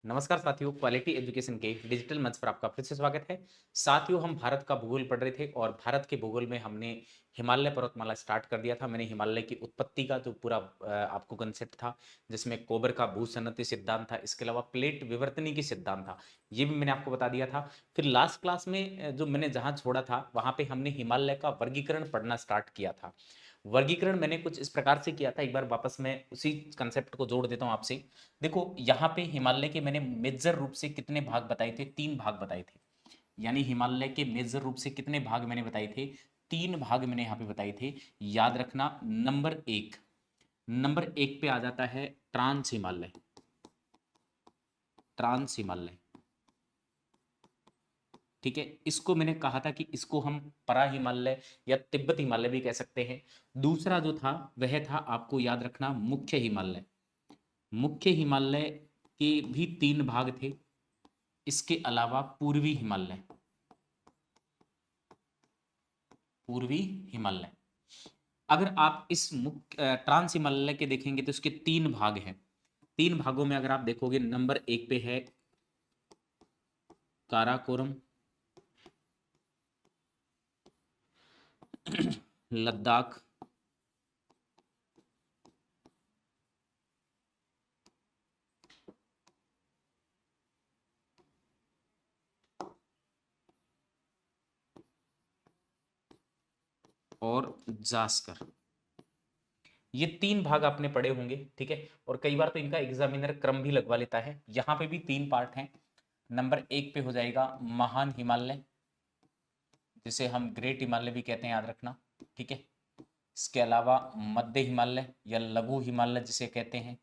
नमस्कार साथियों, quality education के डिजिटल मंच पर आपका फिर से स्वागत है। साथियों, हम भारत का भूगोल पढ़ रहे थे और भारत के भूगोल में हमने हिमालय पर्वतमाला स्टार्ट कर दिया था। मैंने हिमालय की उत्पत्ति का जो पूरा आपको कंसेप्ट था, जिसमें कोबर का भूसन्नति सिद्धांत था, इसके अलावा प्लेट विवर्तनी की सिद्धांत था, ये भी मैंने आपको बता दिया था। फिर लास्ट क्लास में जो मैंने जहाँ छोड़ा था वहाँ पे हमने हिमालय का वर्गीकरण पढ़ना स्टार्ट किया था। वर्गीकरण मैंने कुछ इस प्रकार से किया था, एक बार वापस मैं उसी कंसेप्ट को जोड़ देता हूँ आपसे। देखो, यहाँ पे हिमालय के मैंने मेजर रूप से कितने भाग बताए थे? 3 भाग बताए थे। यानी हिमालय के मेजर रूप से कितने भाग मैंने बताए थे? 3 भाग मैंने यहाँ पे बताए थे। याद रखना, नंबर 1 पे आ जाता है ट्रांस हिमालय। ट्रांस हिमालय, ठीक है। इसको मैंने कहा था कि इसको हम परा हिमालय या तिब्बत हिमालय भी कह सकते हैं। दूसरा जो था वह था, आपको याद रखना, मुख्य हिमालय। मुख्य हिमालय के भी 3 भाग थे। इसके अलावा पूर्वी हिमालय। पूर्वी हिमालय, अगर आप इस मुख्य ट्रांस हिमालय के देखेंगे तो इसके 3 भाग हैं। 3 भागों में अगर आप देखोगे, नंबर 1 पे है काराकोरम, लद्दाख, और जास्कर। ये 3 भाग आपने पढ़े होंगे, ठीक है। और कई बार तो इनका एग्जामिनर क्रम भी लगवा लेता है। यहाँ पे भी 3 पार्ट हैं। नंबर 1 पे हो जाएगा महान हिमालय, जिसे हम ग्रेट हिमालय भी कहते हैं, याद रखना, ठीक है। इसके अलावा मध्य हिमालय या लघु हिमालय जिसे कहते हैं,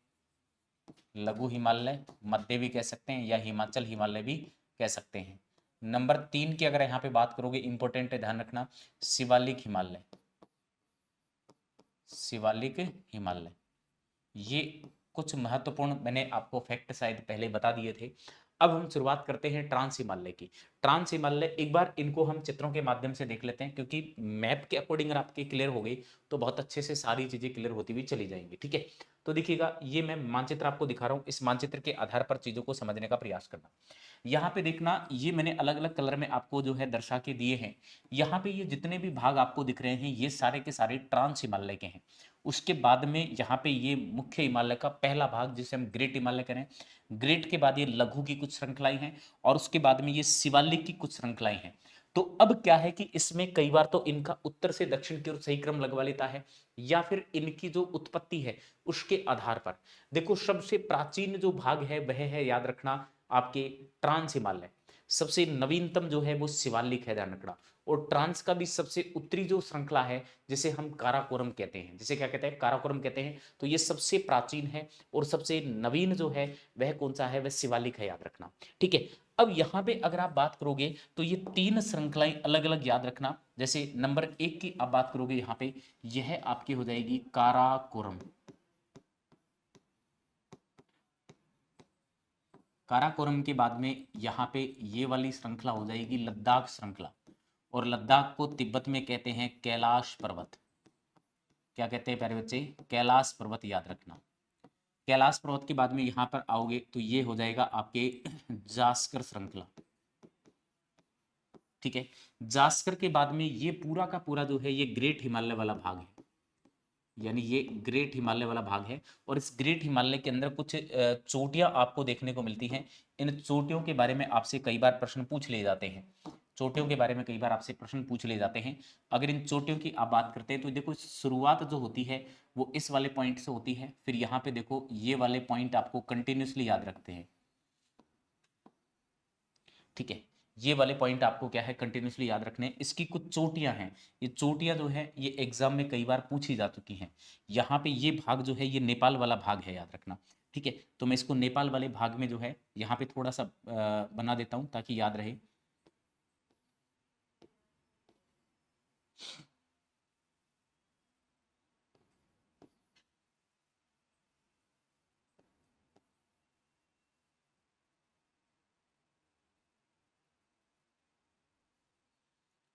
लघु हिमालय मध्य भी कह सकते हैं, या हिमाचल हिमालय भी कह सकते हैं। नंबर 3 की अगर यहाँ पे बात करोगे, इंपॉर्टेंट है, ध्यान रखना, शिवालिक हिमालय। शिवालिक हिमालय, ये कुछ महत्वपूर्ण मैंने आपको फैक्ट शायद पहले बता दिए थे। अब हम शुरुआत करते हैं ट्रांस हिमालय की। ट्रांस हिमालय, एक बार इनको हम चित्रों के माध्यम से देख लेते हैं, क्योंकि मैप के अकॉर्डिंग अगर आपके क्लियर हो गई तो बहुत अच्छे से सारी चीजें क्लियर होती हुई चली जाएंगी, ठीक है। तो देखिएगा, ये मैं मानचित्र आपको दिखा रहा हूँ, इस मानचित्र के आधार पर चीजों को समझने का प्रयास करना। यहाँ पे देखना, ये मैंने अलग अलग कलर में आपको जो है दर्शा के दिए हैं। यहाँ पे ये जितने भी भाग आपको दिख रहे हैं, ये सारे के सारे ट्रांस हिमालय के हैं। उसके बाद में यहाँ पे ये मुख्य हिमालय का पहला भाग, जिसे हम ग्रेट हिमालय करें। ग्रेट के बाद ये लघु की कुछ श्रृंखलाएं हैं, और उसके बाद में ये शिवालिक की कुछ श्रृंखलाएं हैं। तो अब क्या है कि इसमें कई बार तो इनका उत्तर से दक्षिण की ओर सही क्रम लगवा लेता है, या फिर इनकी जो उत्पत्ति है उसके आधार पर। देखो, सबसे प्राचीन जो भाग है वह है, याद रखना, आपके ट्रांस हिमालय। सबसे नवीनतम जो है वो शिवालिक है, ध्यान रखना। और ट्रांस का भी सबसे उत्तरी जो श्रृंखला है, जिसे हम काराकोरम कहते हैं, जिसे क्या कहते हैं, काराकोरम कहते हैं, तो ये सबसे प्राचीन है। और सबसे नवीन जो है वह कौन सा है? वह शिवालिक है, याद रखना, ठीक है। अब यहाँ पे अगर आप बात करोगे तो ये 3 श्रृंखलाएं अलग अलग याद रखना। जैसे नंबर 1 की आप बात करोगे, यहाँ पे यह आपकी हो जाएगी काराकोरम। काराकोरम के बाद में यहाँ पे ये वाली श्रृंखला हो जाएगी लद्दाख श्रृंखला। और लद्दाख को तिब्बत में कहते हैं कैलाश पर्वत। क्या कहते हैं प्यारे बच्चे? कैलाश पर्वत, याद रखना। कैलाश पर्वत के बाद में यहाँ पर आओगे तो ये हो जाएगा आपके जास्कर श्रृंखला, ठीक है। जास्कर के बाद में ये पूरा का पूरा जो है ये ग्रेट हिमालय वाला भाग है। यानी ये ग्रेट हिमालय वाला भाग है। और इस ग्रेट हिमालय के अंदर कुछ चोटियां आपको देखने को मिलती हैं। इन चोटियों के बारे में आपसे कई बार प्रश्न पूछ लिए जाते हैं। चोटियों के बारे में कई बार आपसे प्रश्न पूछ लिए जाते हैं। अगर इन चोटियों की आप बात करते हैं तो देखो, शुरुआत जो होती है वो इस वाले पॉइंट से होती है। फिर यहाँ पे देखो, ये वाले पॉइंट आपको कंटिन्यूसली याद रखते हैं, ठीक है। ये वाले पॉइंट आपको क्या है, कंटिन्यूसली याद रखने हैं। इसकी कुछ चोटियां हैं। ये चोटियां जो है ये एग्जाम में कई बार पूछी जा चुकी हैं। यहाँ पे ये भाग जो है ये नेपाल वाला भाग है, याद रखना, ठीक है। तो मैं इसको नेपाल वाले भाग में जो है यहाँ पे थोड़ा सा बना देता हूँ ताकि याद रहे।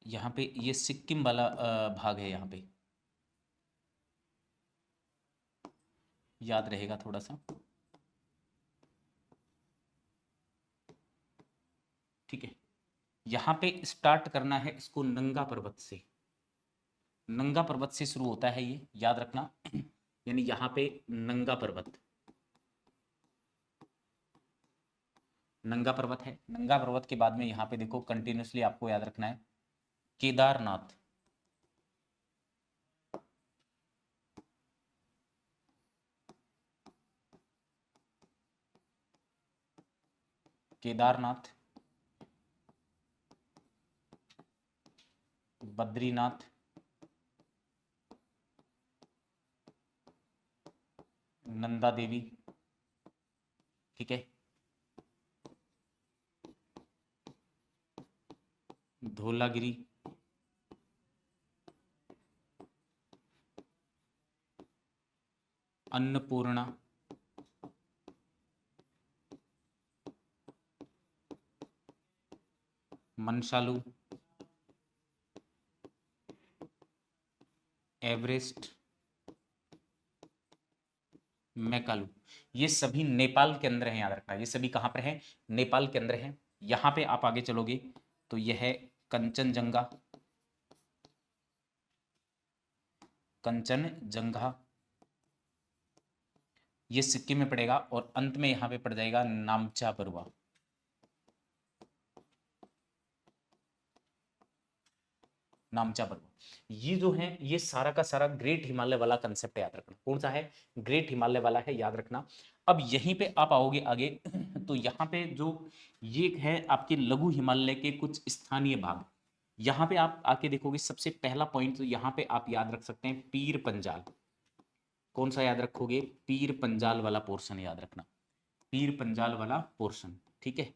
यहाँ पे ये सिक्किम वाला भाग है, यहाँ पे याद रहेगा थोड़ा सा। ठीक है, यहाँ पे स्टार्ट करना है इसको नंगा पर्वत से। नंगा पर्वत से शुरू होता है ये, याद रखना। यानी यहाँ पे नंगा पर्वत, नंगा पर्वत है। नंगा पर्वत के बाद में यहाँ पे देखो कंटिन्यूसली आपको याद रखना है केदारनाथ। केदारनाथ, बद्रीनाथ, नंदा देवी, ठीक है, धौलागिरी, अन्नपूर्णा, मनसालू, एवरेस्ट, मैकालू। ये सभी नेपाल के अंदर है, याद रखना। ये सभी कहाँ पर है? नेपाल के अंदर है। यहाँ पे आप आगे चलोगे तो यह है कंचनजंगा, कंचनजंगा, ये सिक्किम में पड़ेगा। और अंत में यहाँ पे पड़ जाएगा नामचा बरुआ। नामचा बरुआ, ये जो है ये सारा का सारा ग्रेट हिमालय वाला कंसेप्ट याद रखना। कौन सा है? ग्रेट हिमालय वाला है, याद रखना। अब यहीं पे आप आओगे आगे तो यहाँ पे जो ये है आपके लघु हिमालय के कुछ स्थानीय भाग। यहाँ पे आप आके देखोगे सबसे पहला पॉइंट तो यहाँ पे आप याद रख सकते हैं पीर पंजाल। कौन सा याद रखोगे? पीर पंजाल वाला पोर्शन याद रखना, पीर पंजाल वाला पोर्शन, ठीक है।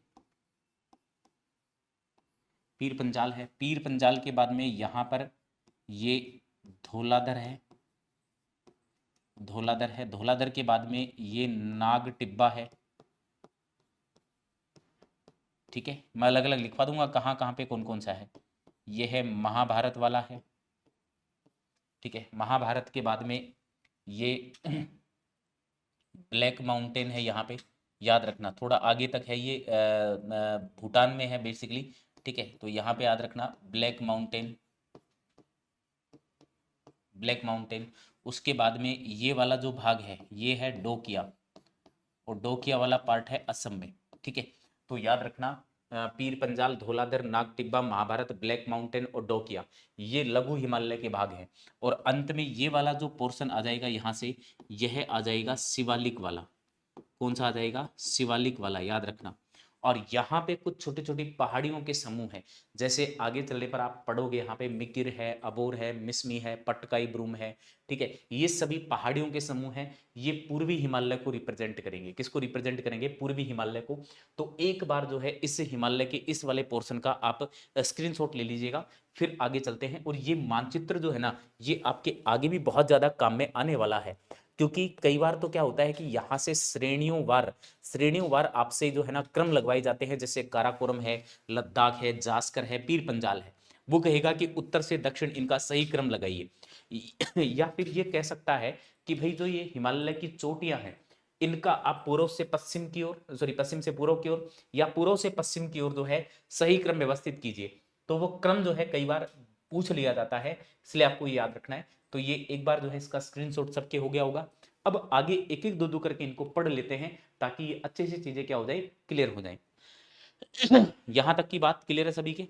पीर पंजाल है। पीर पंजाल के बाद में यहाँ पर ये धौलाधर है, धौलाधर है। धौलाधर के बाद में ये नाग टिब्बा है, ठीक है। मैं अलग अलग लिखवा दूंगा कहाँ कहाँ पे कौन कौन सा है। ये है महाभारत वाला है, ठीक है। महाभारत के बाद में ये ब्लैक माउंटेन है यहाँ पे, याद रखना। थोड़ा आगे तक है ये, भूटान में है बेसिकली, ठीक है। तो यहाँ पे याद रखना ब्लैक माउंटेन, ब्लैक माउंटेन। उसके बाद में ये वाला जो भाग है ये है डोकिया, और डोकिया वाला पार्ट है असम में, ठीक है। तो याद रखना पीर पंजाल, धौलाधर, नाग टिब्बा, महाभारत, ब्लैक माउंटेन और डोकिया, ये लघु हिमालय के भाग हैं। और अंत में ये वाला जो पोर्शन आ जाएगा यहाँ से, यह आ जाएगा शिवालिक वाला। कौन सा आ जाएगा? शिवालिक वाला, याद रखना। और यहाँ पे कुछ छोटी छोटी पहाड़ियों के समूह हैं। जैसे आगे चलने पर आप पढ़ोगे, यहाँ पे मिकिर है, अबोर है, मिसमी है, पटकाई ब्रूम है, ठीक है। ये सभी पहाड़ियों के समूह हैं। ये पूर्वी हिमालय को रिप्रेजेंट करेंगे। किसको रिप्रेजेंट करेंगे? पूर्वी हिमालय को। तो एक बार जो है इस हिमालय के इस वाले पोर्शन का आप स्क्रीनशॉट ले लीजिएगा। फिर आगे चलते हैं। और ये मानचित्र जो है ना, ये आपके आगे भी बहुत ज्यादा काम में आने वाला है। क्योंकि कई बार तो क्या होता है कि यहाँ से श्रेणियों वार आपसे जो है ना क्रम लगवाए जाते हैं। जैसे काराकोरम है, लद्दाख है, जास्कर है, पीर पंजाल है। वो कहेगा कि उत्तर से दक्षिण इनका सही क्रम लगाइए। या फिर ये कह सकता है कि भाई जो ये हिमालय की चोटियां हैं, इनका आप पूर्व से पश्चिम की ओर, सॉरी पश्चिम से पूर्व की ओर या पूर्व से पश्चिम की ओर जो है सही क्रम व्यवस्थित कीजिए। तो वो क्रम जो है कई बार पूछ लिया जाता है, इसलिए आपको ये याद रखना है। तो ये एक बार जो है इसका स्क्रीनशॉट सबके हो गया होगा। अब आगे एक एक दो दो करके इनको पढ़ लेते हैं, ताकि ये अच्छे से चीजें क्या हो जाए, क्लियर हो जाए। यहां तक की बात क्लियर है सभी के?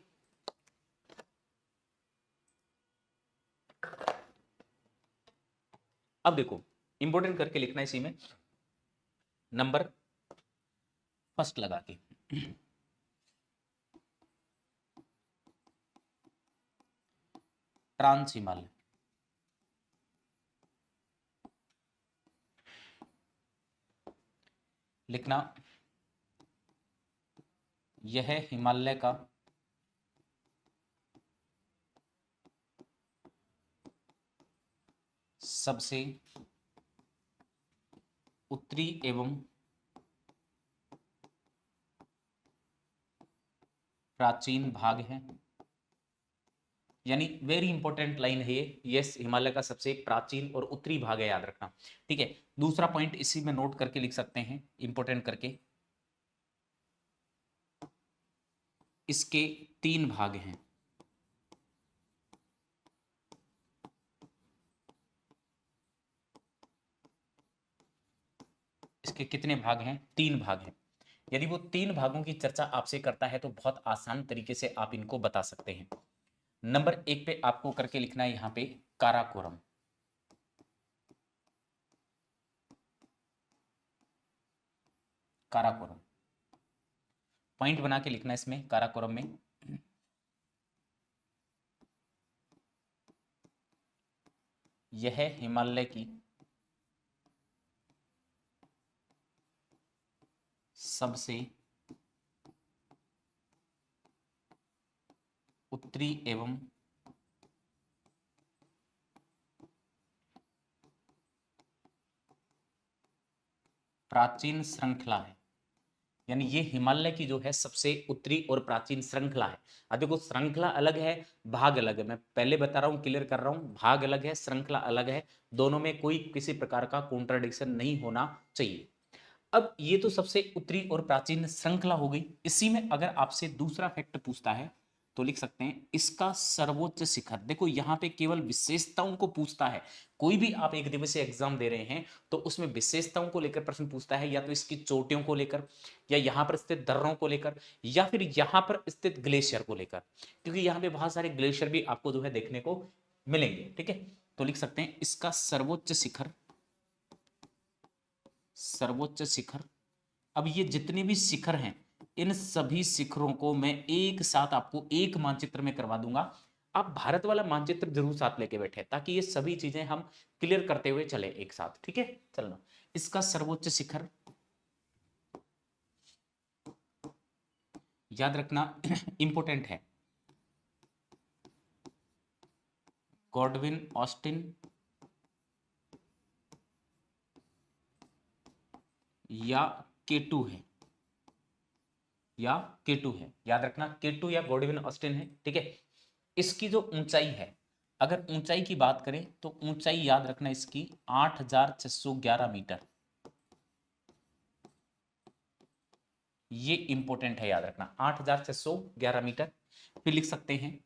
अब देखो, इंपोर्टेंट करके लिखना है इसी में, नंबर फर्स्ट लगा के। ट्रांस हिमालय, लिखना यह हिमालय का सबसे उत्तरी एवं प्राचीन भाग है। यानी वेरी इंपॉर्टेंट लाइन है ये, यस हिमालय का सबसे प्राचीन और उत्तरी भाग है, याद रखना, ठीक है। दूसरा पॉइंट इसी में नोट करके लिख सकते हैं, इंपॉर्टेंट करके। इसके 3 भाग हैं। इसके कितने भाग हैं? 3 भाग हैं। यदि वो 3 भागों की चर्चा आपसे करता है तो बहुत आसान तरीके से आप इनको बता सकते हैं। नंबर 1 पे आपको करके लिखना है यहाँ पे काराकोरम। काराकोरम पॉइंट बना के लिखना है इसमें, काराकोरम में। यह हिमालय की सबसे उत्तरी एवं प्राचीन श्रृंखला है। यानी ये हिमालय की जो है सबसे उत्तरी और प्राचीन श्रृंखला है। अब देखो श्रृंखला अलग है, भाग अलग है। मैं पहले बता रहा हूँ, क्लियर कर रहा हूँ, भाग अलग है, श्रृंखला अलग है। दोनों में कोई किसी प्रकार का कॉन्ट्राडिक्शन नहीं होना चाहिए। अब ये तो सबसे उत्तरी और प्राचीन श्रृंखला हो गई। इसी में अगर आपसे दूसरा फैक्ट पूछता है तो लिख सकते हैं इसका सर्वोच्च शिखर। देखो यहाँ पे केवल विशेषताओं को पूछता है। कोई भी आप एक दिवसीय एग्जाम दे रहे हैं तो उसमें विशेषताओं को लेकर प्रश्न पूछता है, या तो इसकी चोटियों को लेकर, या यहाँ पर स्थित दर्रों को लेकर, या फिर यहाँ पर स्थित ग्लेशियर को लेकर, क्योंकि यहाँ पे बहुत सारे ग्लेशियर भी आपको जो है देखने को मिलेंगे। ठीक है, तो लिख सकते हैं इसका सर्वोच्च शिखर, सर्वोच्च शिखर। अब ये जितने भी शिखर हैं, इन सभी शिखरों को मैं एक साथ आपको एक मानचित्र में करवा दूंगा। आप भारत वाला मानचित्र जरूर साथ लेके बैठे ताकि ये सभी चीजें हम क्लियर करते हुए चले एक साथ। ठीक है, चलना। इसका सर्वोच्च शिखर याद रखना इंपॉर्टेंट है, गॉडविन ऑस्टिन या केटू है, या केटू है। याद रखना केटू या गॉडविन ऑस्टिन है। ठीक है, इसकी जो ऊंचाई है, अगर ऊंचाई की बात करें तो ऊंचाई याद रखना इसकी 8611 मीटर। ये इंपॉर्टेंट है, याद रखना 8611 मीटर। फिर लिख सकते हैं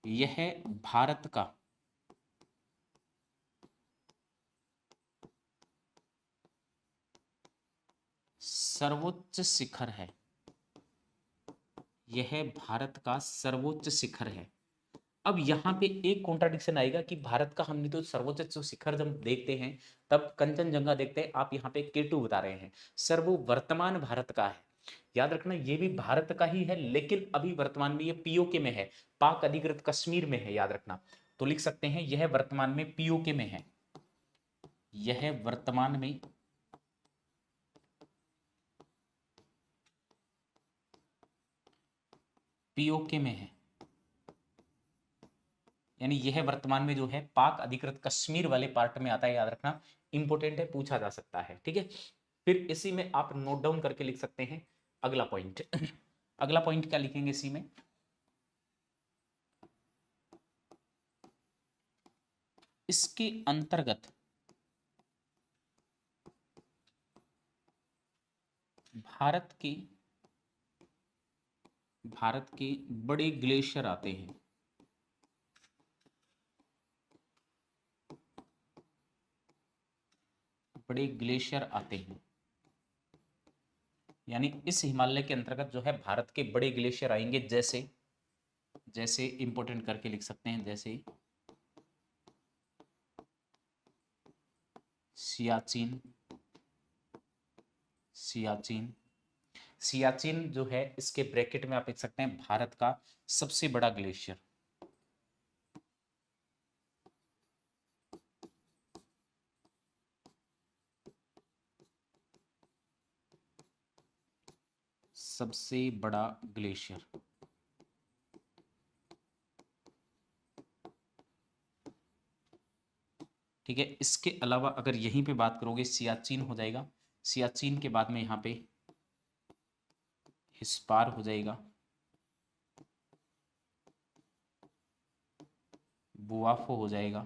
यह भारत का सर्वोच्च शिखर है। यह भारत का सर्वोच्च शिखर है। अब यहाँ पे एक कॉन्ट्राडिक्शन आएगा कि भारत का, हमने तो सर्वोच्च जो शिखर जब देखते हैं तब कंचनजंगा देखते हैं, आप यहाँ पे केटू बता रहे हैं। सर वो वर्तमान भारत का है। याद रखना ये भी भारत का ही है, लेकिन अभी वर्तमान में ये पीओके में है, पाक अधिकृत कश्मीर में है। याद रखना, तो लिख सकते हैं यह वर्तमान में पीओके में है। यह वर्तमान में पीओके में है, यानी यह वर्तमान में जो है पाक अधिकृत कश्मीर वाले पार्ट में आता है। याद रखना इंपॉर्टेंट है, पूछा जा सकता है। ठीक है, फिर इसी में आप नोट डाउन करके लिख सकते हैं अगला पॉइंट। अगला पॉइंट क्या लिखेंगे इसी में, इसके अंतर्गत भारत के बड़े ग्लेशियर आते हैं। बड़े ग्लेशियर आते हैं, यानी इस हिमालय के अंतर्गत जो है भारत के बड़े ग्लेशियर आएंगे। जैसे जैसे इंपोर्टेंट करके लिख सकते हैं, जैसे सियाचिन। सियाचिन सियाचिन जो है इसके ब्रैकेट में आप लिख सकते हैं भारत का सबसे बड़ा ग्लेशियर। सबसे बड़ा ग्लेशियर। ठीक है, इसके अलावा अगर यहीं पे बात करोगे सियाचिन हो जाएगा। सियाचिन के बाद में यहाँ पे हिस्पार हो जाएगा, बुआफो हो जाएगा,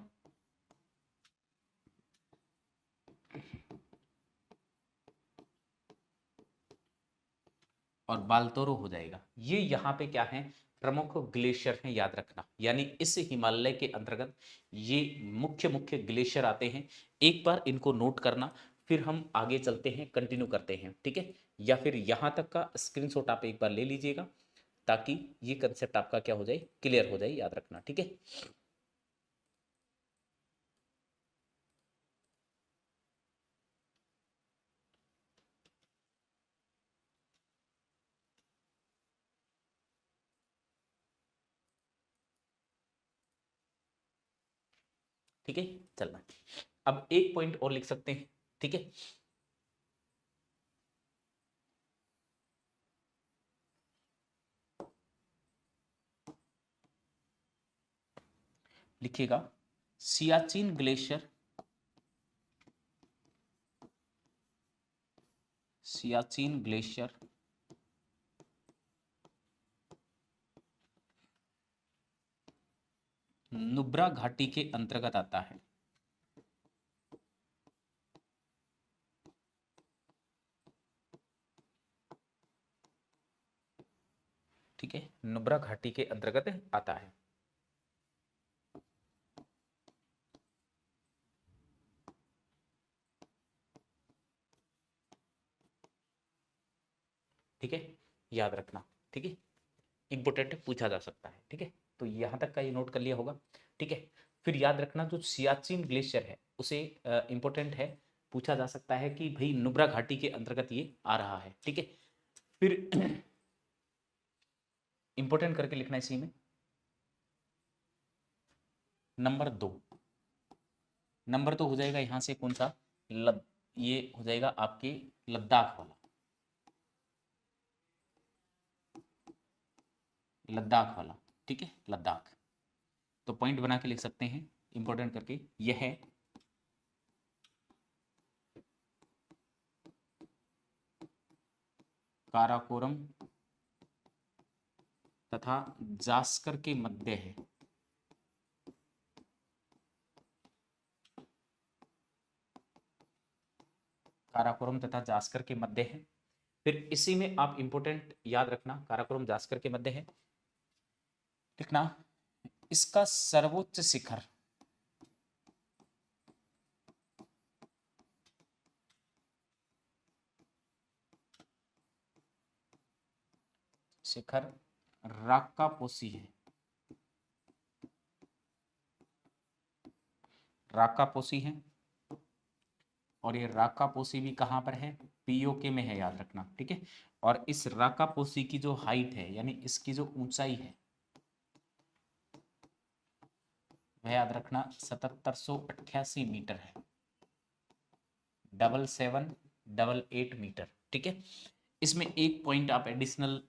और बाल्तोरो हो जाएगा। ये यहाँ पे क्या है, प्रमुख ग्लेशियर हैं, याद रखना। यानी इस हिमालय के अंतर्गत ये मुख्य मुख्य ग्लेशियर आते हैं। एक बार इनको नोट करना, फिर हम आगे चलते हैं, कंटिन्यू करते हैं, ठीक है। या फिर यहाँ तक का स्क्रीनशॉट आप एक बार ले लीजिएगा, ताकि ये कंसेप्ट आपका क्या हो जाए, क्लियर हो जाए, याद रखना, ठीक है। ठीक है, चलना। अब एक पॉइंट और लिख सकते हैं, ठीक है। लिखिएगा, सियाचिन ग्लेशियर, सियाचिन ग्लेशियर नुब्रा घाटी के अंतर्गत आता है। ठीक है, नुब्रा घाटी के अंतर्गत आता है। ठीक है, याद रखना, ठीक है। इंपोर्टेंट है, पूछा जा सकता है, ठीक है। तो यहाँ तक का ये नोट कर लिया होगा, ठीक है। फिर याद रखना, जो सियाचिन ग्लेशियर है उसे इंपॉर्टेंट है, पूछा जा सकता है कि भाई नुब्रा घाटी के अंतर्गत ये आ रहा है, ठीक है। फिर इंपॉर्टेंट करके लिखना इसी में। नंबर 2, नंबर तो हो जाएगा यहाँ से कौन सा, ये हो जाएगा आपके लद्दाख वाला, लद्दाख वाला, ठीक है, लद्दाख। तो पॉइंट बना के लिख सकते हैं, इंपॉर्टेंट करके, यह है काराकोरम तथा जास्कर के मध्य है। काराकोरम तथा जास्कर के मध्य है। फिर इसी में आप इंपॉर्टेंट याद रखना, काराकोरम जास्कर के मध्य है, लिखना इसका सर्वोच्च शिखर, शिखर राक्कापोसी है। राक्कापोसी है, और ये राक्कापोसी भी कहाँ पर है, पीओके में है, याद रखना, ठीक है। और इस राक्कापोसी की जो हाइट है, यानी इसकी जो ऊंचाई है, वह याद रखना 7788 मीटर है, 7788 मीटर, ठीक है। इसमें एक पॉइंट आप एडिशनल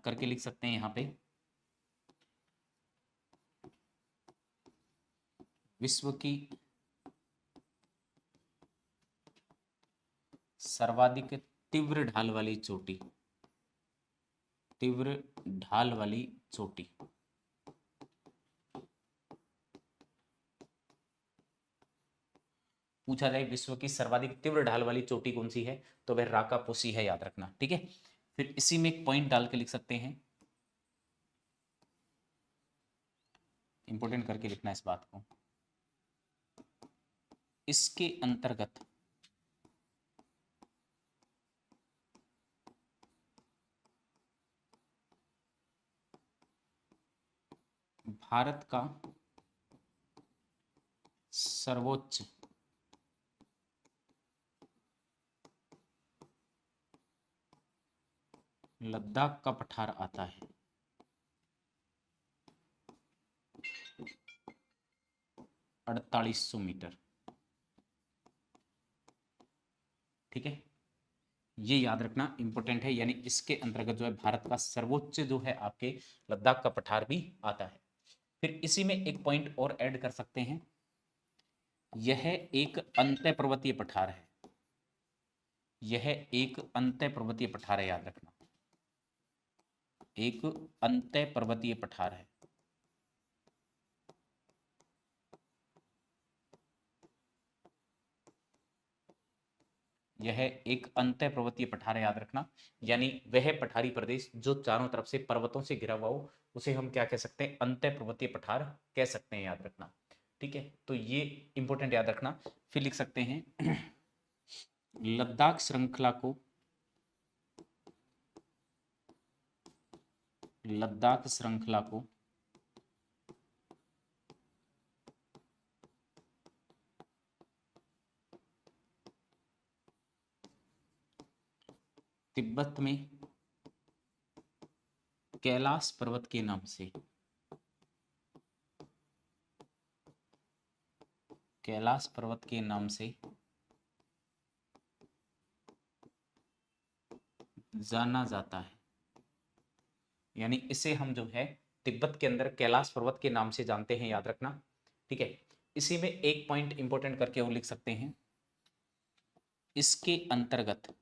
करके लिख सकते हैं यहाँ पे, विश्व की सर्वाधिक तीव्र ढाल वाली चोटी, तीव्र ढाल वाली चोटी, पूछा जाए विश्व की सर्वाधिक तीव्र ढाल वाली चोटी कौन सी है, तो वह राकापोसी है, याद रखना, ठीक है। फिर इसी में एक पॉइंट डाल के लिख सकते हैं, इंपोर्टेंट करके लिखना इस बात को, इसके अंतर्गत भारत का सर्वोच्च लद्दाख का पठार आता है। 4800 मीटर, ठीक है। ये याद रखना इंपॉर्टेंट है, यानी इसके अंतर्गत जो है भारत का सर्वोच्च जो है आपके लद्दाख का पठार भी आता है। फिर इसी में एक पॉइंट और ऐड कर सकते हैं, यह एक अंतः पर्वतीय पठार है, यह एक अंतः पर्वतीय पठार है, याद रखना, एक अंतः पर्वतीय पठार है। यह एक अंतः पर्वतीय पठार है, याद रखना। यानी वह पठारी प्रदेश जो चारों तरफ से पर्वतों से घिरा हुआ हो, उसे हम क्या कह सकते हैं, अंतः पर्वतीय पठार कह सकते हैं, याद रखना। ठीक है, तो ये इंपॉर्टेंट याद रखना। फिर लिख सकते हैं लद्दाख श्रृंखला को, लद्दाख श्रृंखला को तिब्बत में कैलाश पर्वत के नाम से, कैलाश पर्वत के नाम से जाना जाता है। यानी इसे हम जो है तिब्बत के अंदर कैलाश पर्वत के नाम से जानते हैं, याद रखना। ठीक है, इसी में एक पॉइंट इंपॉर्टेंट करके और लिख सकते हैं, इसके अंतर्गत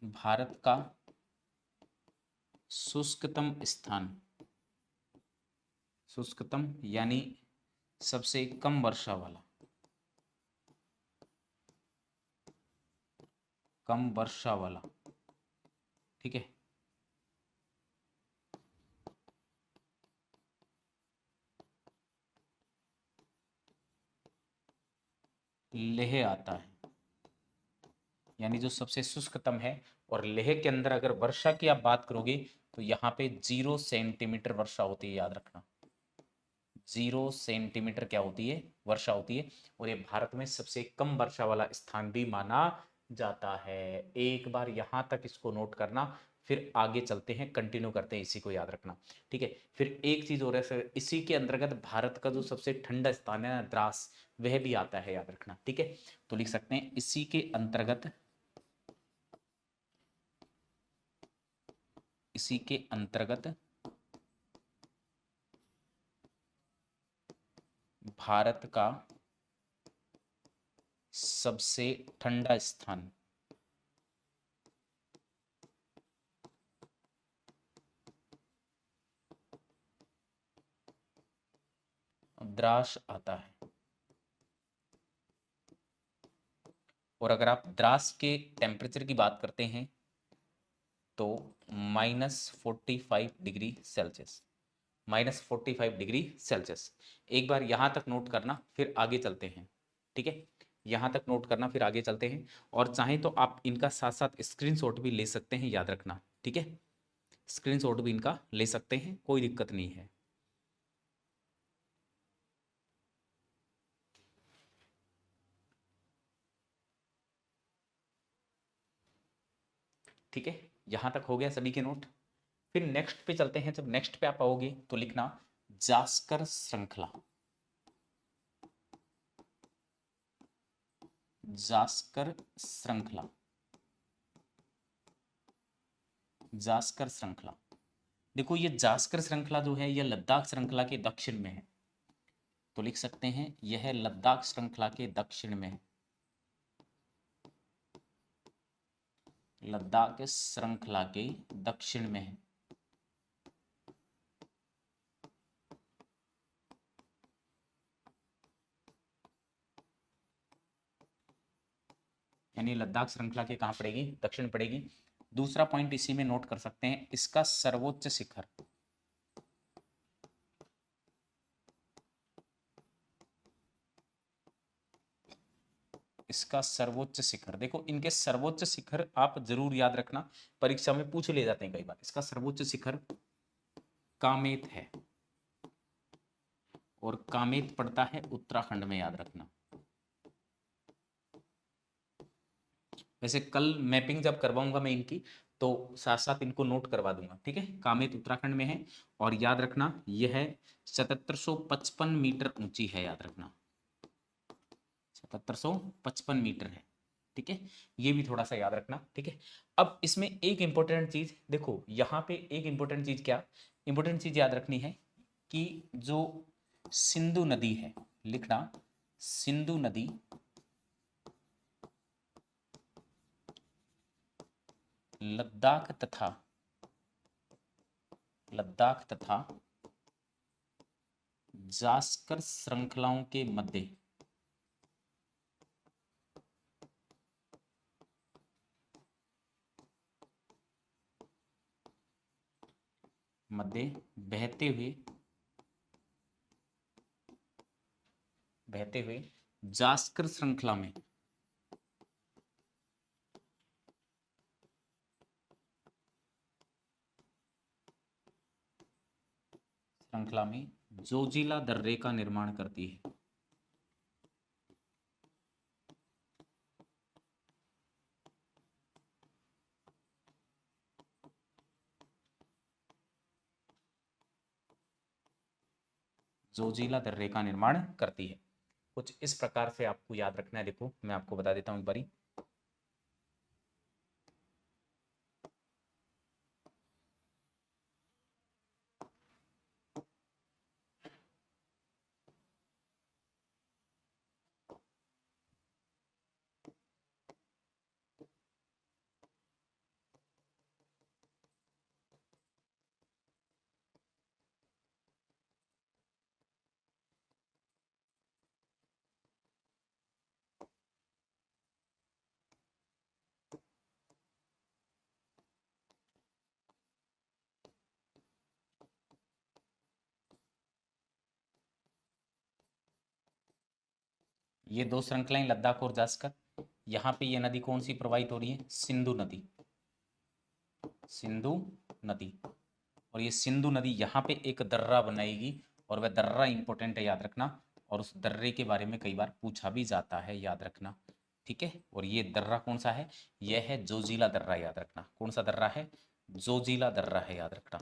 भारत का शुष्कतम स्थान, शुष्कतम यानी सबसे कम वर्षा वाला, कम वर्षा वाला, ठीक है, लेह आता है। यानी जो सबसे शुष्कतम है, और लेह के अंदर अगर वर्षा की आप बात करोगे तो यहाँ पे 0 सेंटीमीटर वर्षा होती है, याद रखना। 0 सेंटीमीटर क्या होती है, वर्षा होती है। और ये भारत में सबसे कम वर्षा वाला स्थान भी माना जाता है। एक बार यहाँ तक इसको नोट करना, फिर आगे चलते हैं, कंटिन्यू करते हैं, इसी को याद रखना। ठीक है, फिर एक चीज और है सर, इसी के अंतर्गत भारत का जो सबसे ठंडा स्थान है ना, द्रास, वह भी आता है, याद रखना। ठीक है, तो लिख सकते हैं इसी के अंतर्गत, इसी के अंतर्गत भारत का सबसे ठंडा स्थान द्रास आता है। और अगर आप द्रास के टेम्परेचर की बात करते हैं तो -45 डिग्री सेल्सियस, -45 डिग्री सेल्सियस। एक बार यहाँ तक नोट करना, फिर आगे चलते हैं। ठीक है, यहाँ तक नोट करना, फिर आगे चलते हैं। और चाहें तो आप इनका साथ साथ स्क्रीनशॉट भी ले सकते हैं, याद रखना। ठीक है, स्क्रीनशॉट भी इनका ले सकते हैं, कोई दिक्कत नहीं है। ठीक है, यहाँ तक हो गया सभी के नोट। फिर नेक्स्ट पे चलते हैं। जब नेक्स्ट पे आप आओगे तो लिखना जास्कर श्रृंखला, जास्कर श्रृंखला, जास्कर श्रृंखला। देखो ये जास्कर श्रृंखला जो है, यह लद्दाख श्रृंखला के दक्षिण में है। तो लिख सकते हैं यह लद्दाख श्रृंखला के दक्षिण में है, लद्दाख श्रृंखला के दक्षिण में है। यानी लद्दाख श्रृंखला के कहाँ पड़ेगी, दक्षिण पड़ेगी। दूसरा पॉइंट इसी में नोट कर सकते हैं, इसका सर्वोच्च शिखर, इसका सर्वोच्च शिखर। देखो इनके सर्वोच्च शिखर आप जरूर याद रखना, परीक्षा में पूछ ले जाते हैं कई बार। इसका सर्वोच्च शिखर कामेत है, और कामेत पड़ता है उत्तराखंड में, याद रखना। वैसे कल मैपिंग जब करवाऊंगा मैं इनकी, तो साथ साथ इनको नोट करवा दूंगा। ठीक है, कामेत उत्तराखंड में है, और याद रखना यह 7755 मीटर ऊंची है, याद रखना 7755 मीटर है। ठीक है, ये भी थोड़ा सा याद रखना। ठीक है, अब इसमें एक इंपॉर्टेंट चीज देखो, यहाँ पे एक इंपॉर्टेंट चीज, क्या इंपॉर्टेंट चीज याद रखनी है, कि जो सिंधु नदी है, लिखना सिंधु नदी लद्दाख तथा, लद्दाख तथा जास्कर श्रृंखलाओं के मध्य बहते हुए जास्कर श्रृंखला में जोजिला दर्रे का निर्माण करती है। जोजिला दर्रे का निर्माण करती है। कुछ इस प्रकार से आपको याद रखना है। देखो मैं आपको बता देता हूं एक बारी। ये दो श्रृंखलाएं लद्दाख और जास्कर, यहाँ पे ये नदी कौन सी प्रवाहित हो रही है? सिंधु नदी। सिंधु नदी। और ये सिंधु नदी यहाँ पे एक दर्रा बनाएगी और वह दर्रा इंपॉर्टेंट है, याद रखना। और उस दर्रे के बारे में कई बार पूछा भी जाता है, याद रखना। ठीक है। और ये दर्रा कौन सा है? यह है जोजिला दर्रा, याद रखना। कौन सा दर्रा है? जोजिला दर्रा है, याद रखना।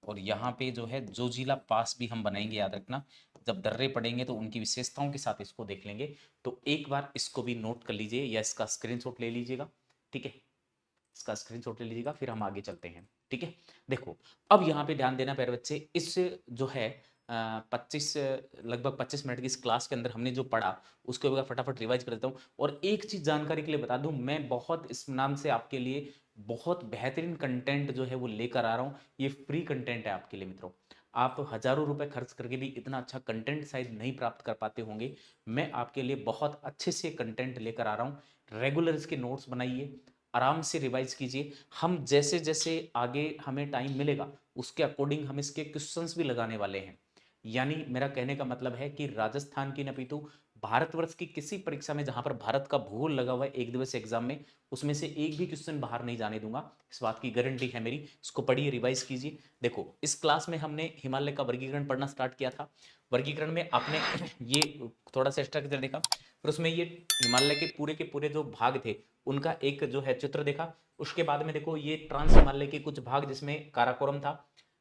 और यहाँ पे जो है जोजिला पास भी हम बनाएंगे, याद रखना। जब दर्रे पढ़ेंगे तो उनकी विशेषताओं के साथ इसको देख लेंगे। तो एक बार इसको भी नोट कर लीजिए या इसका स्क्रीनशॉट ले लीजिएगा। ठीक है, इसका स्क्रीनशॉट ले लीजिएगा, फिर हम आगे चलते हैं। ठीक है। देखो अब यहाँ पे ध्यान देना प्यारे बच्चे, इस जो है 25 लगभग 25 मिनट की इस क्लास के अंदर हमने जो पढ़ा उसको एक बार फटाफट रिवाइज कर देता हूँ। और एक चीज जानकारी के लिए बता दूं, मैं बहुत इस नाम से आपके लिए बहुत बेहतरीन कंटेंट जो है वो लेकर आ रहा हूँ। ये फ्री कंटेंट है आपके लिए मित्रों। आप हजारों रुपए खर्च करके भी इतना अच्छा कंटेंट शायद नहीं प्राप्त कर पाते होंगे। मैं आपके लिए बहुत अच्छे से कंटेंट लेकर आ रहा हूँ। रेगुलर इसके नोट्स बनाइए, आराम से रिवाइज कीजिए। हम जैसे जैसे आगे हमें टाइम मिलेगा उसके अकॉर्डिंग हम इसके क्वेश्चंस भी लगाने वाले हैं। यानी मेरा कहने का मतलब है कि राजस्थान की नपितु भारतवर्ष की किसी परीक्षा में जहां पर भारत का भूगोल लगा हुआ है एक दिवसीय एग्जाम में, उसमें से एक भी क्वेश्चन बाहर नहीं जाने दूंगा। इस बात की गारंटी है मेरी। इसको पढ़िए, रिवाइज कीजिए। देखो इस क्लास में हमने हिमालय का वर्गीकरण पढ़ना स्टार्ट किया था। वर्गीकरण में आपने ये थोड़ा सा स्ट्रक्चर देखा, फिर उसमें ये हिमालय के पूरे जो भाग थे उनका एक जो है चित्र देखा। उसके बाद में देखो ये ट्रांस हिमालय के कुछ भाग जिसमें काराकोरम था,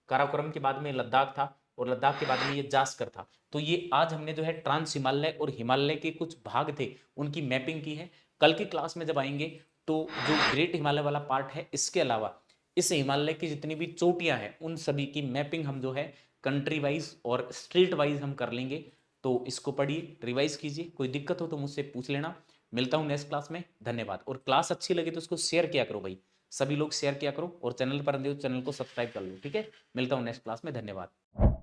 काराकोरम के बाद में लद्दाख था, और लद्दाख के बाद में ये जास्कर था। तो ये आज हमने जो है ट्रांस हिमालय और हिमालय के कुछ भाग थे उनकी मैपिंग की है। कल की क्लास में जब आएंगे तो जो ग्रेट हिमालय वाला पार्ट है, इसके अलावा इस हिमालय की जितनी भी चोटियां हैं उन सभी की मैपिंग हम जो है कंट्री वाइज और स्टेट वाइज हम कर लेंगे। तो इसको पढ़िए, रिवाइज कीजिए। कोई दिक्कत हो तो मुझसे पूछ लेना। मिलता हूं नेक्स्ट क्लास में। धन्यवाद। और क्लास अच्छी लगी तो उसको शेयर किया करो भाई, सभी लोग शेयर किया करो। और चैनल पर चैनल को सब्सक्राइब कर लो। ठीक है, मिलता हूं नेक्स्ट क्लास में। धन्यवाद।